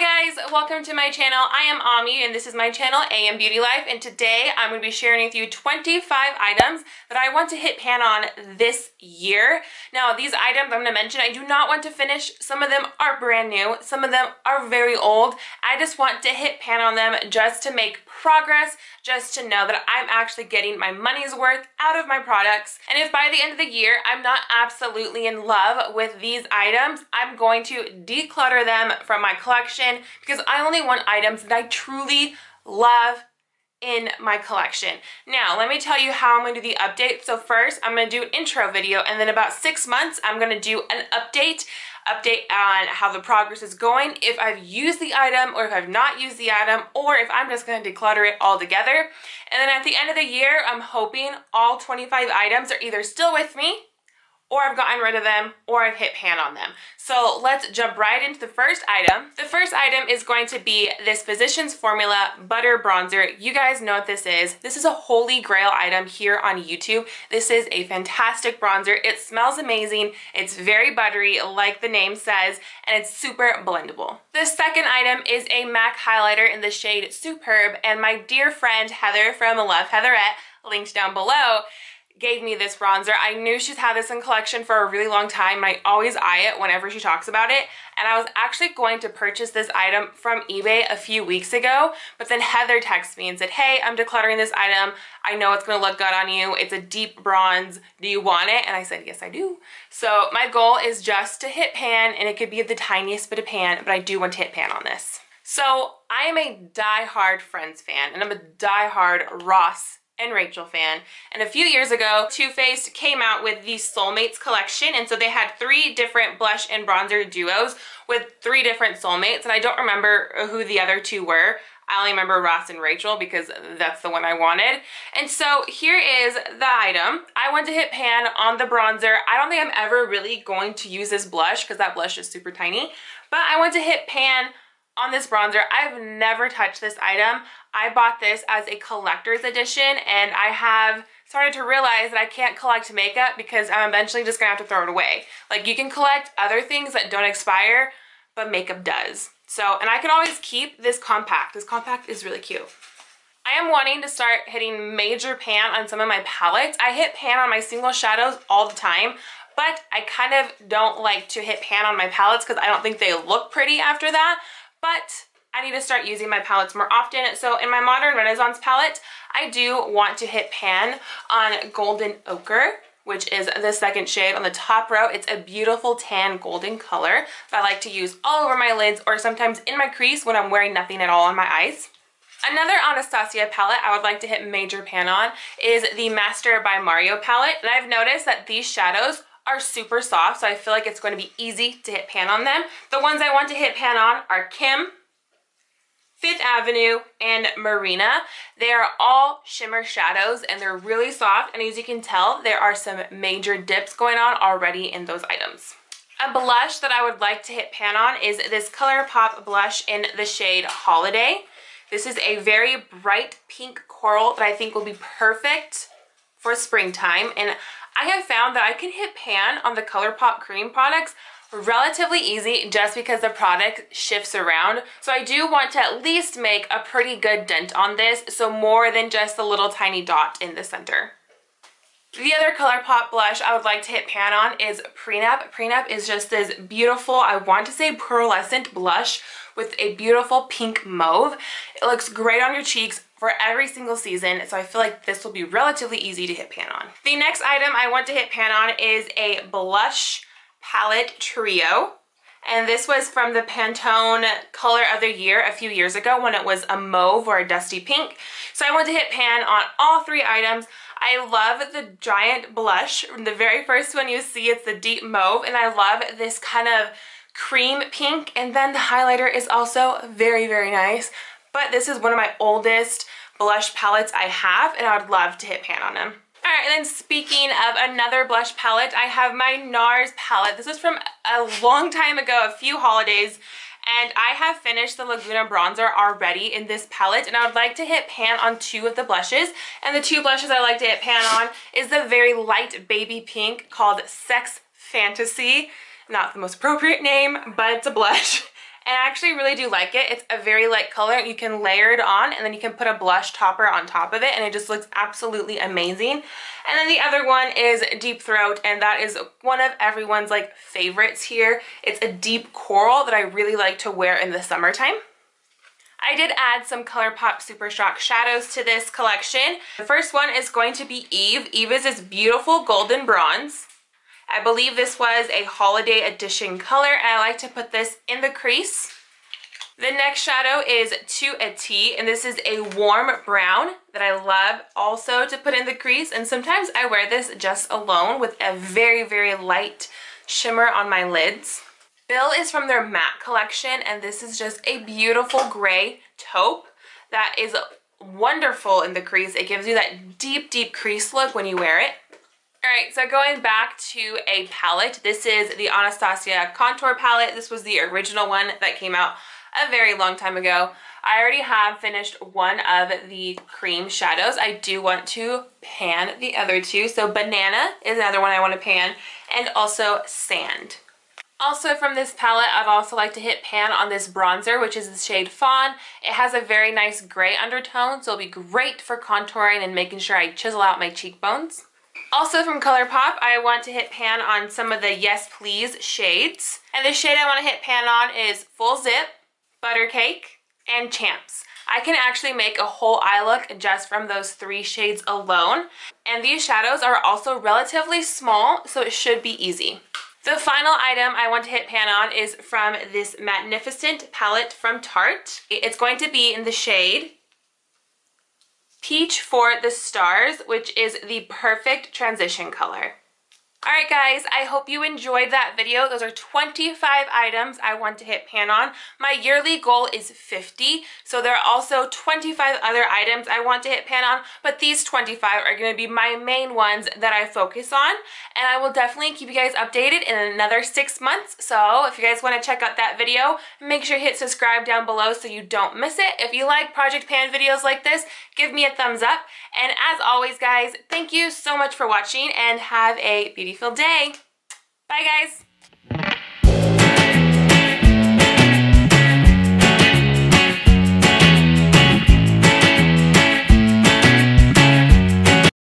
Hi guys, welcome to my channel. I am Amiee and this is my channel, AM Beauty Life, and today I'm going to be sharing with you 25 items that I want to hit pan on this year. Now these items I'm going to mention, I do not want to finish. Some of them are brand new, some of them are very old. I just want to hit pan on them just to make progress, just to know that I'm actually getting my money's worth out of my products. And if by the end of the year I'm not absolutely in love with these items, I'm going to declutter them from my collection because I only want items that I truly love in my collection. Now, let me tell you how I'm going to do the update. So first, I'm going to do an intro video, and then about 6 months, I'm going to do an update on how the progress is going, if I've used the item or if I've not used the item, or if I'm just going to declutter it all together. And then at the end of the year, I'm hoping all 25 items are either still with me, or I've gotten rid of them, or I've hit pan on them. So let's jump right into the first item. The first item is going to be this Physicians Formula Butter Bronzer. You guys know what this is. This is a holy grail item here on YouTube. This is a fantastic bronzer. It smells amazing. It's very buttery, like the name says, and it's super blendable. The second item is a MAC highlighter in the shade Superb, and my dear friend Heather from Love Heatherette, linked down below, gave me this bronzer. I knew she's had this in collection for a really long time, and I always eye it whenever she talks about it. And I was actually going to purchase this item from eBay a few weeks ago, but then Heather texted me and said, hey, I'm decluttering this item. I know it's gonna look good on you. It's a deep bronze. Do you want it? And I said, yes, I do. So my goal is just to hit pan, and it could be the tiniest bit of pan, but I do want to hit pan on this. So I am a die-hard Friends fan, and I'm a die-hard Ross and Rachel fan. And a few years ago, Too Faced came out with the Soulmates collection, and so they had 3 different blush and bronzer duos with 3 different soulmates, and I don't remember who the other 2 were. I only remember Ross and Rachel because that's the one I wanted. And so here is the item. I want to hit pan on the bronzer. I don't think I'm ever really going to use this blush because that blush is super tiny, but I want to hit pan on this bronzer. I've never touched this item. I bought this as a collector's edition, and I have started to realize that I can't collect makeup because I'm eventually just gonna have to throw it away. Like, you can collect other things that don't expire, but makeup does. So, and I can always keep this compact. This compact is really cute. I am wanting to start hitting major pan on some of my palettes. I hit pan on my single shadows all the time, but I kind of don't like to hit pan on my palettes because I don't think they look pretty after that. But I need to start using my palettes more often. So in my Modern Renaissance palette, I do want to hit pan on Golden Ochre, which is the second shade on the top row. It's a beautiful tan golden color that I like to use all over my lids or sometimes in my crease when I'm wearing nothing at all on my eyes. Another Anastasia palette I would like to hit major pan on is the Master by Mario palette. And I've noticed that these shadows are super soft, so I feel like it's going to be easy to hit pan on them. The ones I want to hit pan on are Kim, Fifth Avenue, and Marina. They are all shimmer shadows, and they're really soft, and as you can tell, there are some major dips going on already in those items. A blush that I would like to hit pan on is this Colourpop blush in the shade Holiday. This is a very bright pink coral that I think will be perfect for springtime, and I have found that I can hit pan on the Colourpop cream products relatively easy just because the product shifts around. So I do want to at least make a pretty good dent on this, so more than just a little tiny dot in the center. The other Colourpop blush I would like to hit pan on is Prenup. Prenup is just this beautiful, I want to say pearlescent blush with a beautiful pink mauve. It looks great on your cheeks for every single season, so I feel like this will be relatively easy to hit pan on. The next item I want to hit pan on is a blush palette trio, and this was from the Pantone Color of the Year a few years ago when it was a mauve or a dusty pink. So I want to hit pan on all 3 items. I love the giant blush. The very first one you see, it's the deep mauve, and I love this kind of cream pink, and then the highlighter is also very, very nice. But this is one of my oldest blush palettes I have, and I would love to hit pan on them. Alright, and then speaking of another blush palette, I have my NARS palette. This is from a long time ago, a few holidays, and I have finished the Laguna bronzer already in this palette, and I would like to hit pan on 2 of the blushes. And the 2 blushes I like to hit pan on is the very light baby pink called Sex Fantasy. Not the most appropriate name, but it's a blush. and I actually really do like it. It's a very light color. You can layer it on, and then you can put a blush topper on top of it, and it just looks absolutely amazing. And then the other one is Deep Throat, and that is one of everyone's like favorites here. It's a deep coral that I really like to wear in the summertime. I did add some Colourpop Super Shock shadows to this collection. The first one is going to be Eve. Eve is this beautiful golden bronze. I believe this was a holiday edition color, and I like to put this in the crease. The next shadow is To a T, and this is a warm brown that I love also to put in the crease, and sometimes I wear this just alone with a very, very light shimmer on my lids. Bill is from their matte collection, and this is just a beautiful gray taupe that is wonderful in the crease. It gives you that deep, deep crease look when you wear it. All right, so going back to a palette, this is the Anastasia Contour palette. This was the original one that came out a very long time ago. I already have finished one of the cream shadows. I do want to pan the other two. So Banana is another one I want to pan, and also Sand. Also from this palette, I'd also like to hit pan on this bronzer, which is the shade Fawn. It has a very nice gray undertone, so it'll be great for contouring and making sure I chisel out my cheekbones. Also from Colourpop, I want to hit pan on some of the Yes Please shades. And the shade I want to hit pan on is Full Zip, Buttercake, and Champs. I can actually make a whole eye look just from those 3 shades alone. And these shadows are also relatively small, so it should be easy. The final item I want to hit pan on is from this Magnificent palette from Tarte. It's going to be in the shade Peach for the Stars, which is the perfect transition color. Alright guys, I hope you enjoyed that video. Those are 25 items I want to hit pan on. My yearly goal is 50, so there are also 25 other items I want to hit pan on, but these 25 are going to be my main ones that I focus on, and I will definitely keep you guys updated in another 6 months. So if you guys want to check out that video, make sure you hit subscribe down below so you don't miss it. If you like Project Pan videos like this, give me a thumbs up, and as always guys, thank you so much for watching and have a beautiful day. Bye guys!